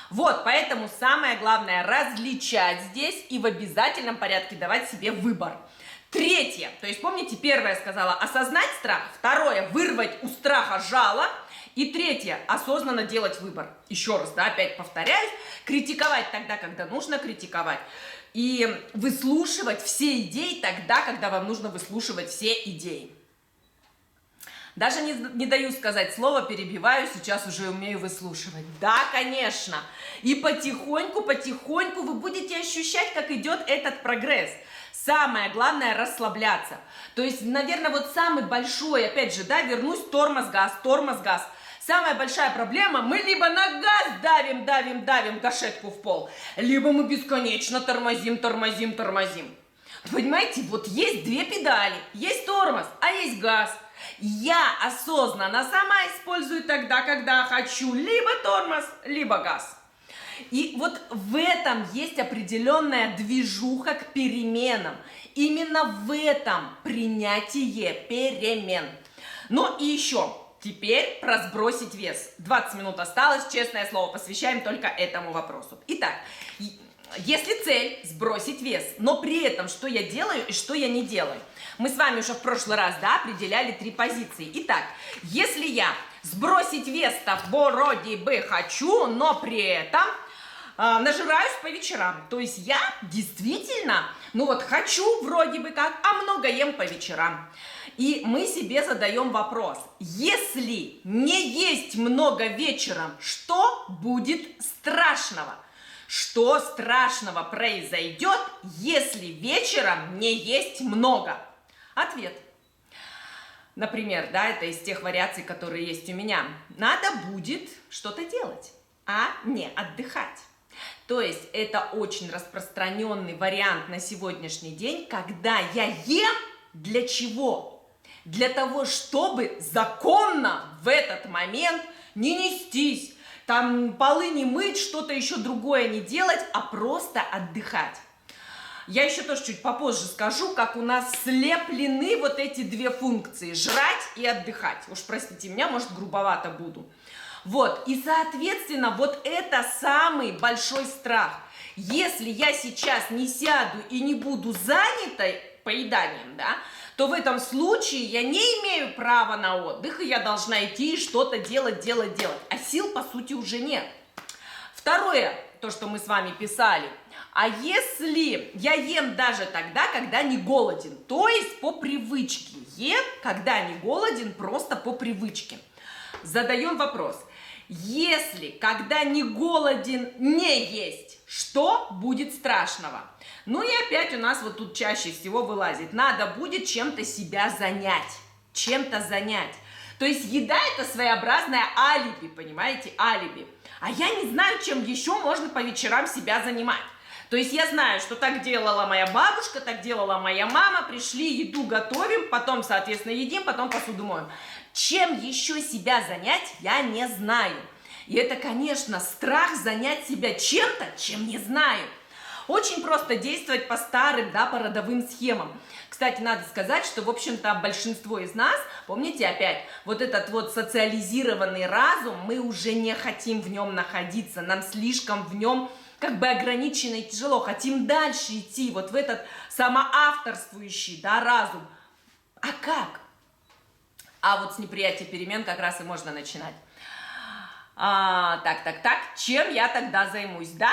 Вот, поэтому самое главное — различать здесь и в обязательном порядке давать себе выбор. Третье, то есть помните, первое сказала — осознать страх, второе — вырвать у страха жало, и третье — осознанно делать выбор. Еще раз, да, опять повторяюсь, критиковать тогда, когда нужно критиковать, и выслушивать все идеи тогда, когда вам нужно выслушивать все идеи. Даже не даю сказать слово, перебиваю, сейчас уже умею выслушивать. Да, конечно. И потихоньку вы будете ощущать, как идет этот прогресс. Самое главное — расслабляться. То есть, наверное, вот самый большой, опять же, да, вернусь, тормоз-газ, тормоз-газ. Самая большая проблема — мы либо на газ давим гашетку в пол, либо мы бесконечно тормозим. Понимаете, вот есть две педали, есть тормоз, а есть газ. Я осознанно сама использую тогда, когда хочу либо тормоз, либо газ. И вот в этом есть определенная движуха к переменам. Именно в этом принятие перемен. Ну и еще, теперь про сбросить вес. 20 минут осталось, честное слово, посвящаем только этому вопросу. Итак, если цель сбросить вес, но при этом что я делаю и что я не делаю. Мы с вами уже в прошлый раз, да, определяли 3 позиции. Итак, если я сбросить вес-то вроде бы хочу, но при этом нажираюсь по вечерам. То есть я действительно, ну вот хочу вроде бы как, а много ем по вечерам. И мы себе задаем вопрос, если не есть много вечером, что будет страшного? Что страшного произойдет, если вечером не есть много? Ответ. Например, да, это из тех вариаций, которые есть у меня. Надо будет что-то делать, а не отдыхать. То есть это очень распространенный вариант на сегодняшний день, когда я ем для чего? Для того, чтобы законно в этот момент не нестись, там полы не мыть, что-то еще другое не делать, а просто отдыхать. Я еще тоже чуть попозже скажу, как у нас слеплены вот эти 2 функции – жрать и отдыхать. Уж простите меня, может, грубовато буду. Вот, и, соответственно, вот это самый большой страх. Если я сейчас не сяду и не буду занятой поеданием, да, то в этом случае я не имею права на отдых, и я должна идти и что-то делать. А сил, по сути, уже нет. Второе, то, что мы с вами писали. А если я ем даже тогда, когда не голоден, то есть по привычке, ем, когда не голоден, просто по привычке. Задаем вопрос. Если, когда не голоден, не есть, что будет страшного? Ну и опять у нас вот тут чаще всего вылазит. Надо будет чем-то себя занять. Чем-то занять. То есть еда – это своеобразное алиби, понимаете? Алиби. А я не знаю, чем еще можно по вечерам себя занимать. То есть я знаю, что так делала моя бабушка, так делала моя мама. Пришли, еду готовим, потом, соответственно, едим, потом посуду моем. Чем еще себя занять, я не знаю. И это, конечно, страх занять себя чем-то, чем не знаю. Очень просто действовать по старым, да, по родовым схемам. Кстати, надо сказать, что, в общем-то, большинство из нас, помните опять, вот этот вот социализированный разум, мы уже не хотим в нем находиться, нам слишком в нем как бы ограничено и тяжело, хотим дальше идти, вот в этот самоавторствующий, да, разум. А как? А вот с неприятия перемен как раз и можно начинать. Так, чем я тогда займусь? Да,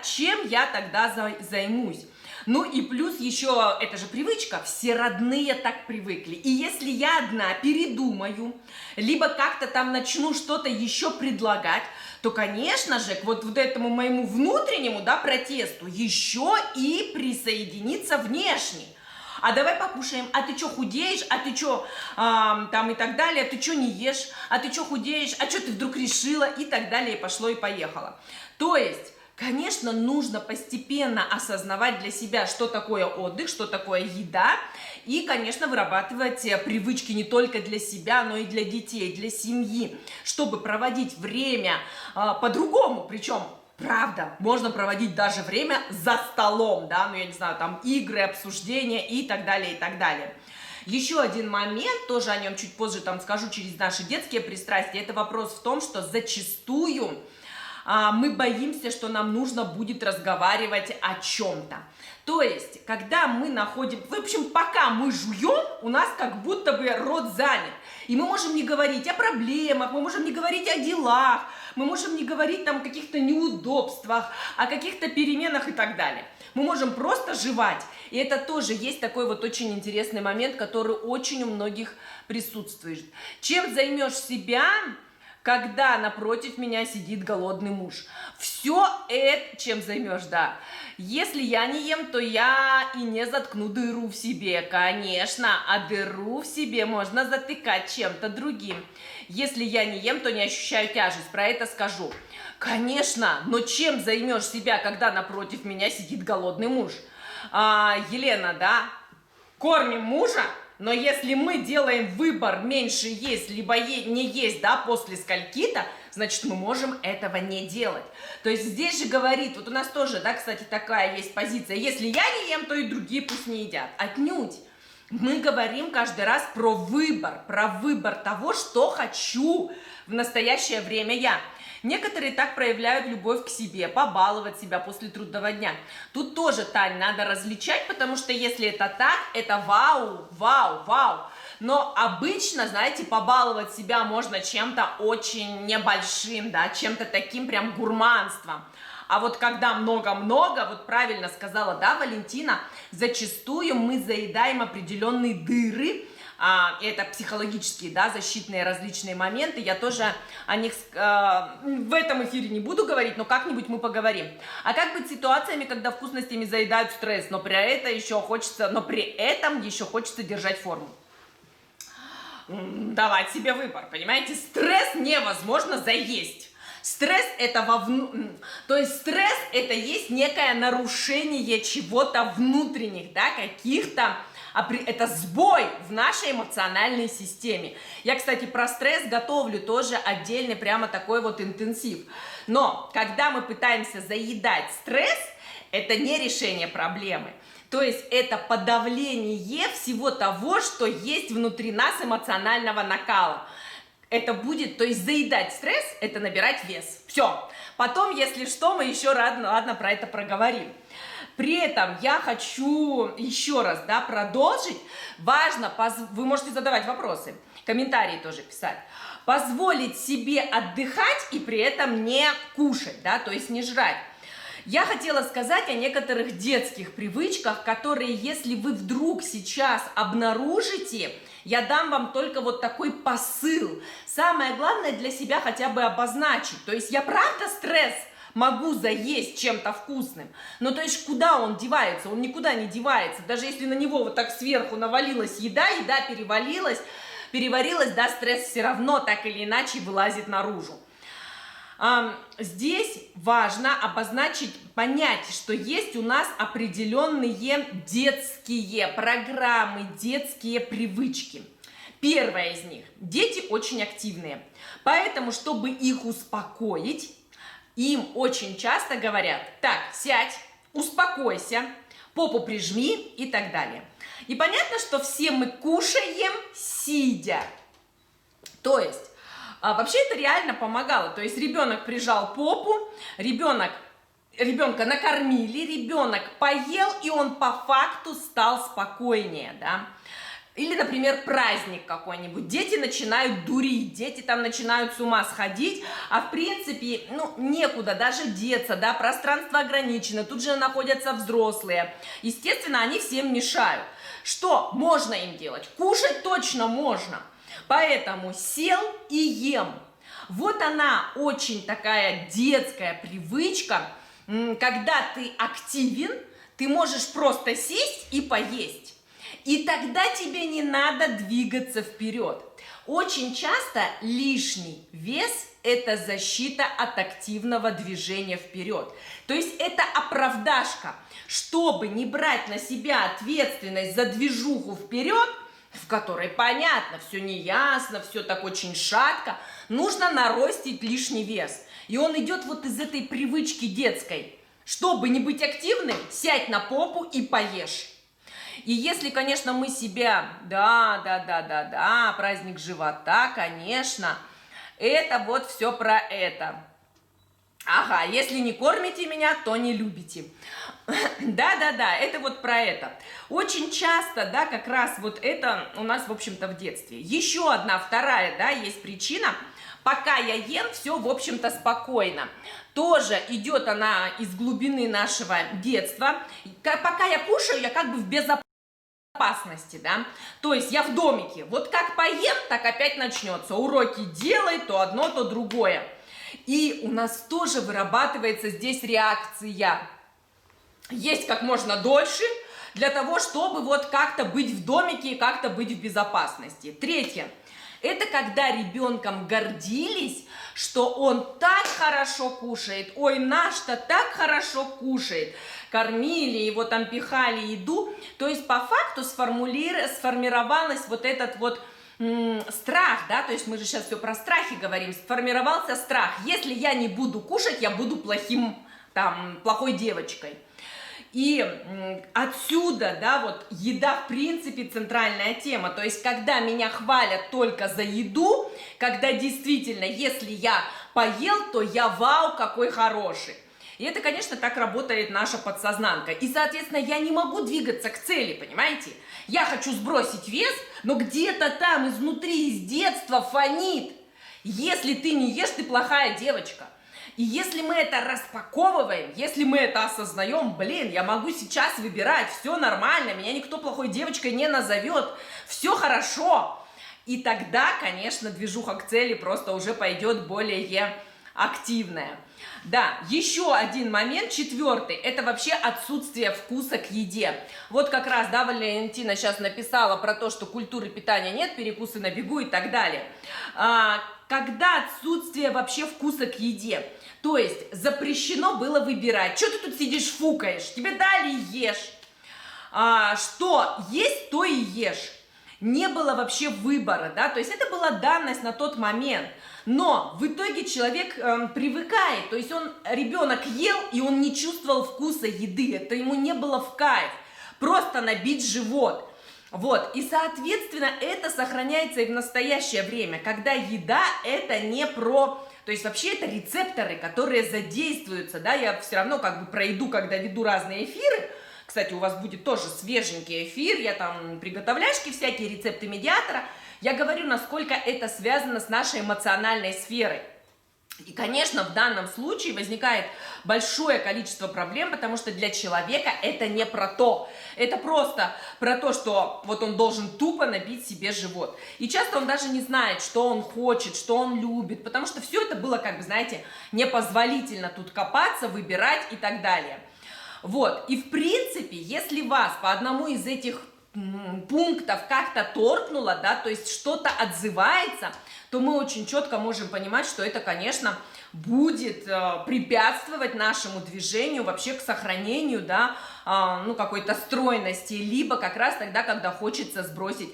чем я тогда займусь? Ну и плюс еще, это же привычка, все родные так привыкли. И если я одна передумаю, либо как-то там начну что-то еще предлагать, то, конечно же, к вот этому моему внутреннему, да, протесту еще и присоединится внешний. А давай покушаем, а ты что, худеешь, а ты что, там и так далее, а ты что не ешь, а ты что худеешь, а что ты вдруг решила, и так далее, и пошло, и поехало. То есть, конечно, нужно постепенно осознавать для себя, что такое отдых, что такое еда, и, конечно, вырабатывать привычки не только для себя, но и для детей, для семьи, чтобы проводить время по-другому, причем, правда, можно проводить даже время за столом, да, ну, я не знаю, там, игры, обсуждения и так далее, и так далее. Еще один момент, тоже о нем чуть позже там скажу через наши детские пристрастия, это вопрос в том, что зачастую мы боимся, что нам нужно будет разговаривать о чем-то. То есть, когда мы находим, в общем, пока мы жуем, у нас как будто бы рот занят. И мы можем не говорить о проблемах, мы можем не говорить о делах, мы можем не говорить там о каких-то неудобствах, о каких-то переменах и так далее. Мы можем просто жевать. И это тоже есть такой вот очень интересный момент, который очень у многих присутствует. Чем займешь себя, когда напротив меня сидит голодный муж? Все это чем займешь, да. Если я не ем, то я и не заткну дыру в себе, конечно. А дыру в себе можно затыкать чем-то другим. Если я не ем, то не ощущаю тяжесть. Про это скажу. Конечно, но чем займешь себя, когда напротив меня сидит голодный муж? Елена, да? Кормим мужа? но если мы делаем выбор меньше есть, либо не есть, да, после скольки-то, значит, мы можем этого не делать. То есть здесь же говорит, вот у нас тоже, да, кстати, такая есть позиция, если я не ем, то и другие пусть не едят. Отнюдь. Мы говорим каждый раз про выбор того, что хочу в настоящее время я. Некоторые так проявляют любовь к себе, побаловать себя после трудного дня. Тут тоже, Тань, надо различать, потому что если это так, это вау, вау, вау. Но обычно, знаете, побаловать себя можно чем-то очень небольшим, да, чем-то таким прям гурманством. А вот когда много-много, вот правильно сказала, да, Валентина, зачастую мы заедаем определенные дыры, это психологические, да, защитные различные моменты, я тоже о них в этом эфире не буду говорить, но как-нибудь мы поговорим. А как быть с ситуациями, когда вкусностями заедают стресс, но при этом еще хочется держать форму? Давать себе выбор, понимаете, стресс невозможно заесть. Стресс это то есть стресс это есть некое нарушение чего-то внутренних, да, каких-то, это сбой в нашей эмоциональной системе. Я, кстати, про стресс готовлю тоже отдельный прямо такой вот интенсив. Но когда мы пытаемся заедать стресс, это не решение проблемы. То есть это подавление всего того, что есть внутри нас эмоционального накала. Это будет, то есть заедать стресс, это набирать вес. Все. Потом, если что, мы еще ладно про это проговорим. При этом я хочу еще раз, да, продолжить. Важно, вы можете задавать вопросы, комментарии тоже писать. Позволить себе отдыхать и при этом не кушать, да, то есть не жрать. Я хотела сказать о некоторых детских привычках, которые, если вы вдруг сейчас обнаружите, я дам вам только вот такой посыл. Самое главное для себя хотя бы обозначить. То есть я правда стресс могу заесть чем-то вкусным, но то есть куда он девается? Он никуда не девается. Даже если на него вот так сверху навалилась еда переварилась, да, стресс все равно так или иначе вылазит наружу. Здесь важно обозначить, понять, что есть у нас определенные детские программы, детские привычки. Первая из них. Дети очень активные, поэтому, чтобы их успокоить, им очень часто говорят: так, сядь, успокойся, попу прижми и так далее. И понятно, что все мы кушаем сидя. То есть вообще это реально помогало. То есть ребенок прижал попу, ребенка накормили, ребенок поел, и он по факту стал спокойнее, да. Или, например, праздник какой-нибудь, дети начинают дурить, дети там начинают с ума сходить, а в принципе, ну, некуда даже деться, да, пространство ограничено, тут же находятся взрослые. Естественно, они всем мешают. Что можно им делать? Кушать точно можно. Поэтому сел и ем. Вот она очень такая детская привычка, когда ты активен, ты можешь просто сесть и поесть. И тогда тебе не надо двигаться вперед. Очень часто лишний вес – это защита от активного движения вперед. То есть это оправдашка, чтобы не брать на себя ответственность за движуху вперед, в которой понятно, все неясно, все так очень шатко, нужно наростить лишний вес. И он идет вот из этой привычки детской. Чтобы не быть активным, сядь на попу и поешь. И если, конечно, мы себя, да, праздник живота, конечно, это вот все про это. Ага, если не кормите меня, то не любите. Да, это вот про это. Очень часто, да, как раз вот это у нас, в общем-то, в детстве. Еще одна, вторая, да, есть причина. Пока я ем, все, в общем-то, спокойно. Тоже идет она из глубины нашего детства. Пока я кушаю, я как бы в безопасности, да. То есть я в домике. Вот как поем, так опять начнется. Уроки делай, то одно, то другое. И у нас тоже вырабатывается здесь реакция. Есть как можно дольше, для того, чтобы вот как-то быть в домике и как-то быть в безопасности. Третье. Это когда ребенком гордились, что он так хорошо кушает, ой, наш-то так хорошо кушает, кормили его, там пихали еду, то есть по факту сформировалась вот этот вот страх, да, то есть мы же сейчас все про страхи говорим, сформировался страх, если я не буду кушать, я буду плохой девочкой. И отсюда, да, вот еда в принципе центральная тема, то есть когда меня хвалят только за еду, когда действительно, если я поел, то я вау, какой хороший. И это, конечно, так работает наша подсознанка. И, соответственно, я не могу двигаться к цели, понимаете? Я хочу сбросить вес, но где-то там изнутри, из детства фонит. Если ты не ешь, ты плохая девочка. И если мы это распаковываем, если мы это осознаем, блин, я могу сейчас выбирать, все нормально, меня никто плохой девочкой не назовет, все хорошо. И тогда, конечно, движуха к цели просто уже пойдет более активная. Да, еще один момент, 4, это вообще отсутствие вкуса к еде. Вот как раз, да, Валентина сейчас написала про то, что культуры питания нет, перекусы на бегу и так далее. Когда отсутствие вообще вкуса к еде, то есть запрещено было выбирать. Что ты тут сидишь, фукаешь? Тебе дали, ешь. Что есть, то и ешь. Не было вообще выбора, да, то есть это была данность на тот момент. Но в итоге человек привыкает, то есть ребенок ел, и он не чувствовал вкуса еды, это ему не было в кайф, просто набить живот. Вот, и соответственно это сохраняется и в настоящее время, когда еда это не про... То есть вообще это рецепторы, которые задействуются, да, я все равно как бы про еду, когда веду разные эфиры. Кстати, у вас будет тоже свеженький эфир, я там приготовляшки всякие, рецепты медиатора. Я говорю, насколько это связано с нашей эмоциональной сферой. И, конечно, в данном случае возникает большое количество проблем, потому что для человека это не про то. Это просто про то, что вот он должен тупо набить себе живот. И часто он даже не знает, что он хочет, что он любит, потому что все это было, как бы, знаете, непозволительно тут копаться, выбирать и так далее. Вот, и в принципе, если вас по одному из этих пунктов как-то торкнуло, да, то есть что-то отзывается, то мы очень четко можем понимать, что это, конечно, будет препятствовать нашему движению, вообще к сохранению, да, какой-то стройности, либо как раз тогда, когда хочется сбросить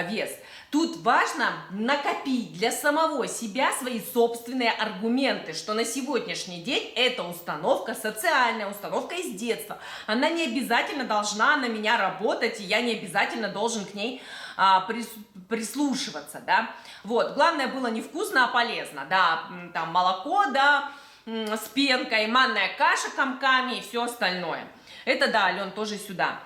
вес. Тут важно накопить для самого себя свои собственные аргументы, что на сегодняшний день эта установка социальная, установка из детства. Она не обязательно должна на меня работать, и я не обязательно должен к ней прислушиваться, да. Вот, главное было не вкусно, а полезно, да, там молоко, да, с пенкой, манная каша комками и все остальное. Это, да, Ален, тоже сюда.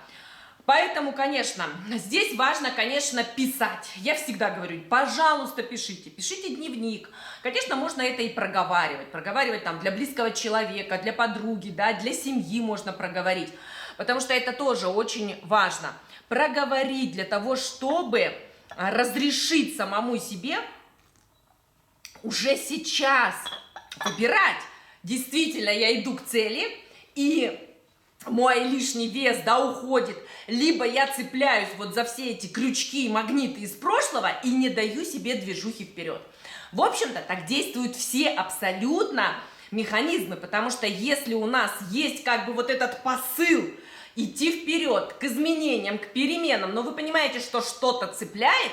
Поэтому, конечно, здесь важно, конечно, писать. Я всегда говорю, пожалуйста, пишите дневник. Конечно, можно это и проговаривать там для близкого человека, для подруги, да, для семьи можно проговорить, потому что это тоже очень важно. Проговорить для того, чтобы разрешить самому себе уже сейчас выбирать. Действительно, я иду к цели, и мой лишний вес, да, уходит, либо я цепляюсь вот за все эти крючки и магниты из прошлого и не даю себе движухи вперед. В общем-то, так действуют все абсолютно механизмы, потому что если у нас есть как бы вот этот посыл идти вперед, к изменениям, к переменам, но вы понимаете, что что-то цепляет,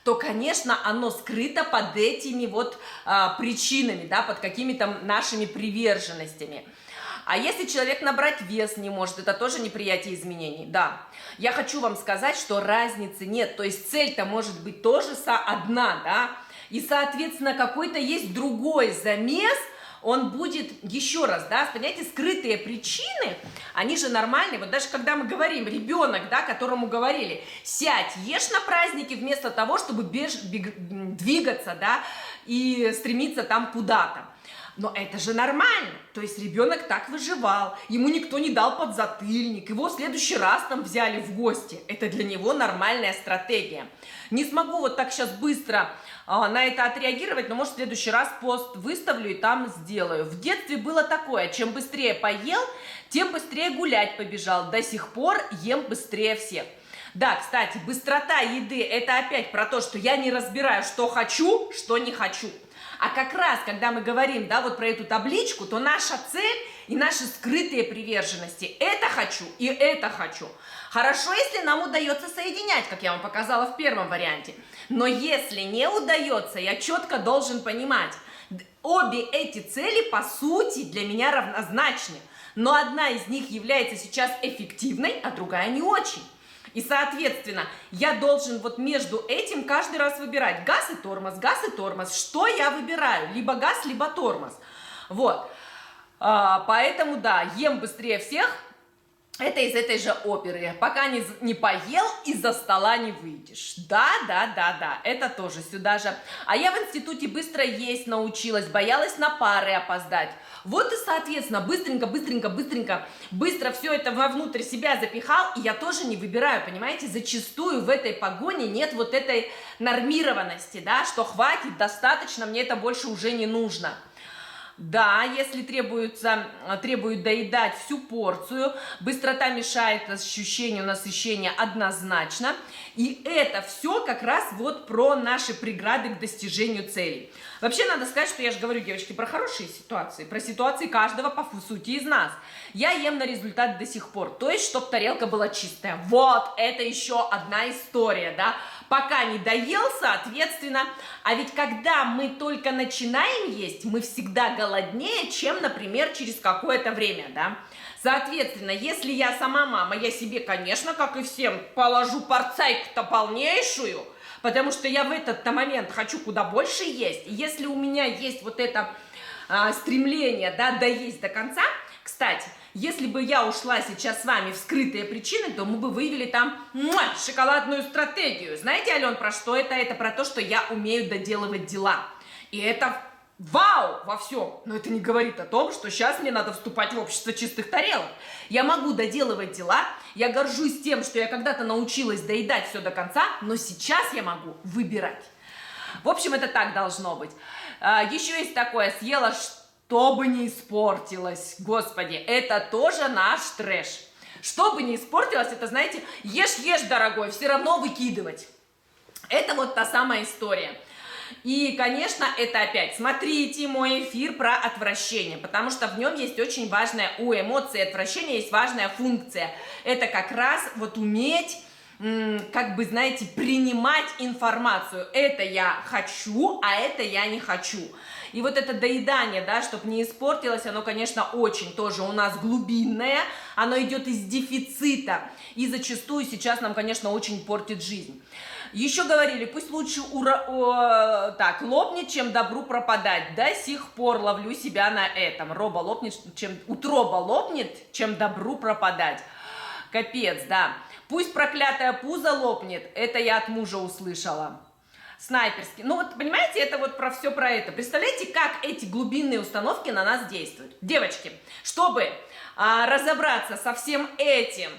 то, конечно, оно скрыто под этими вот причинами, да, под какими-то нашими приверженностями. А если человек набрать вес не может, это тоже неприятие изменений, да. Я хочу вам сказать, что разницы нет, то есть цель-то может быть тоже одна, да, и, соответственно, какой-то есть другой замес, он будет, еще раз, да, понимаете, скрытые причины, они же нормальные, вот даже когда мы говорим, ребенок, да, которому говорили, сядь, ешь на празднике вместо того, чтобы двигаться, да, и стремиться там куда-то. Но это же нормально, то есть ребенок так выживал, ему никто не дал подзатыльник, его в следующий раз там взяли в гости, это для него нормальная стратегия. Не смогу вот так сейчас быстро на это отреагировать, но может в следующий раз пост выставлю и там сделаю. В детстве было такое, чем быстрее поел, тем быстрее гулять побежал, до сих пор ем быстрее всех. Да, кстати, быстрота еды – это опять про то, что я не разбираю, что хочу, что не хочу. А как раз, когда мы говорим, да, вот про эту табличку, то наша цель и наши скрытые приверженности – это хочу и это хочу. Хорошо, если нам удается соединять, как я вам показала в первом варианте. Но если не удается, я четко должен понимать, обе эти цели, по сути, для меня равнозначны. Но одна из них является сейчас эффективной, а другая не очень. И, соответственно, я должен вот между этим каждый раз выбирать газ и тормоз, газ и тормоз. Что я выбираю? Либо газ, либо тормоз. Вот. Поэтому, да, ем быстрее всех. Это из этой же оперы. Пока не поел, из-за стола не выйдешь. Да, это тоже сюда же. А я в институте быстро есть научилась, боялась на пары опоздать. Вот и, соответственно, быстро все это вовнутрь себя запихал, и я тоже не выбираю, понимаете? Зачастую в этой погоне нет вот этой нормированности, да, что хватит, достаточно, мне это больше уже не нужно. Да, если требует доедать всю порцию, быстрота мешает ощущению насыщения однозначно. И это все как раз вот про наши преграды к достижению целей. Вообще надо сказать, что я же говорю, девочки, про хорошие ситуации, про ситуации каждого по сути из нас. Я ем на результат до сих пор, то есть, чтобы тарелка была чистая. Вот, это еще одна история, да. Пока не доел, соответственно, а ведь когда мы только начинаем есть, мы всегда голоднее, чем, например, через какое-то время, да. Соответственно, если я сама мама, я себе, конечно, как и всем, положу порцайку-то полнейшую, потому что я в этот-то момент хочу куда больше есть. И если у меня есть вот это стремление, да, доесть до конца, кстати, если бы я ушла сейчас с вами в скрытые причины, то мы бы выявили там шоколадную стратегию. Знаете, Ален, про что это? Это про то, что я умею доделывать дела. И это вау во всем. Но это не говорит о том, что сейчас мне надо вступать в общество чистых тарелок. Я могу доделывать дела, я горжусь тем, что я когда-то научилась доедать все до конца, но сейчас я могу выбирать. В общем, это так должно быть. Еще есть такое, съела чтобы не испортилось. Господи, это тоже наш трэш. Чтобы не испортилось, это, знаете, ешь, дорогой, все равно выкидывать. Это вот та самая история. И, конечно, это опять, смотрите мой эфир про отвращение, потому что в нем есть очень важная, у эмоций отвращения есть важная функция. Это как раз вот уметь, как бы, знаете, принимать информацию. Это я хочу, а это я не хочу. И вот это доедание, да, чтобы не испортилось, оно, конечно, очень тоже у нас глубинное, оно идет из дефицита, и зачастую сейчас нам, конечно, очень портит жизнь. Еще говорили, пусть лучше лопнет, чем добру пропадать. До сих пор ловлю себя на этом. Утроба лопнет, чем добру пропадать. Капец, да. Пусть проклятая пузо лопнет, это я от мужа услышала. Снайперский. Ну вот, понимаете, это вот про все про это. Представляете, как эти глубинные установки на нас действуют. Девочки, чтобы разобраться со всем этим,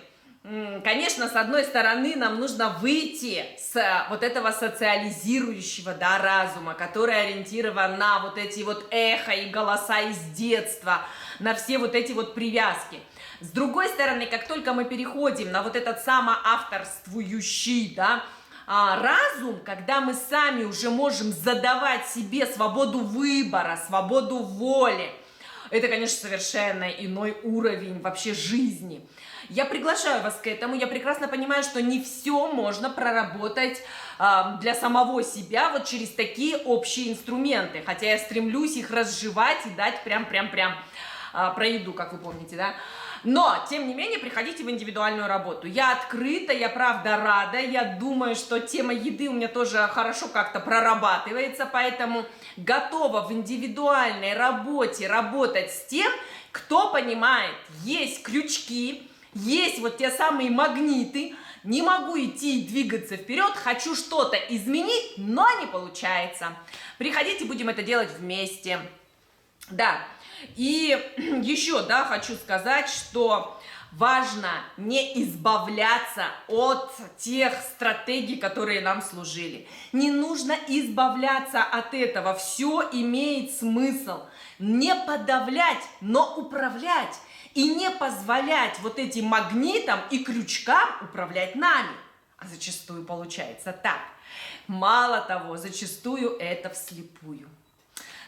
конечно, с одной стороны, нам нужно выйти с вот этого социализирующего, да, разума, который ориентирован на вот эти вот эхо и голоса из детства, на все вот эти вот привязки. С другой стороны, как только мы переходим на вот этот самоавторствующий, да, разум, когда мы сами уже можем задавать себе свободу выбора, свободу воли, это, конечно, совершенно иной уровень вообще жизни. Я приглашаю вас к этому, я прекрасно понимаю, что не все можно проработать для самого себя вот через такие общие инструменты, хотя я стремлюсь их разжевать и дать прям про еду, как вы помните, да. Но, тем не менее, приходите в индивидуальную работу. Я открыта, я правда рада, я думаю, что тема еды у меня тоже хорошо как-то прорабатывается, поэтому готова в индивидуальной работе работать с тем, кто понимает, есть крючки, есть вот те самые магниты, не могу идти и двигаться вперед, хочу что-то изменить, но не получается. Приходите, будем это делать вместе. Да. И еще, да, хочу сказать, что важно не избавляться от тех стратегий, которые нам служили. Не нужно избавляться от этого. Все имеет смысл. Не подавлять, но управлять. И не позволять вот этим магнитам и крючкам управлять нами. а зачастую получается так. Мало того, зачастую это вслепую.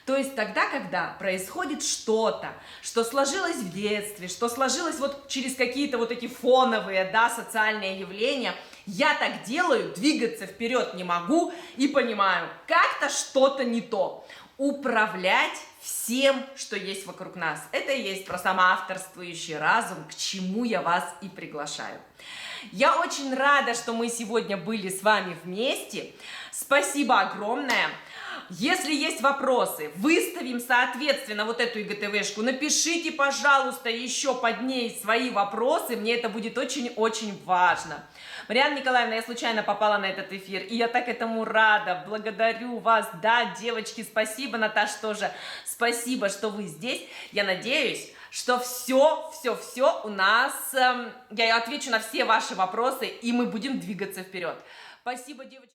То есть тогда, когда происходит что-то, что сложилось в детстве, что сложилось вот через какие-то вот эти фоновые, да, социальные явления, я так делаю, двигаться вперед не могу и понимаю, как-то что-то не то. Управлять всем, что есть вокруг нас. Это и есть про самоавторствующий разум, к чему я вас и приглашаю. Я очень рада, что мы сегодня были с вами вместе. Спасибо огромное. Если есть вопросы, выставим, соответственно, вот эту ИГТВшку. Напишите, пожалуйста, еще под ней свои вопросы. Мне это будет очень-очень важно. Марьяна Николаевна, я случайно попала на этот эфир, и я так этому рада. Благодарю вас. Да, девочки, спасибо, Наташ, тоже. Спасибо, что вы здесь. Я надеюсь, что все у нас, я отвечу на все ваши вопросы, и мы будем двигаться вперед. Спасибо, девочки.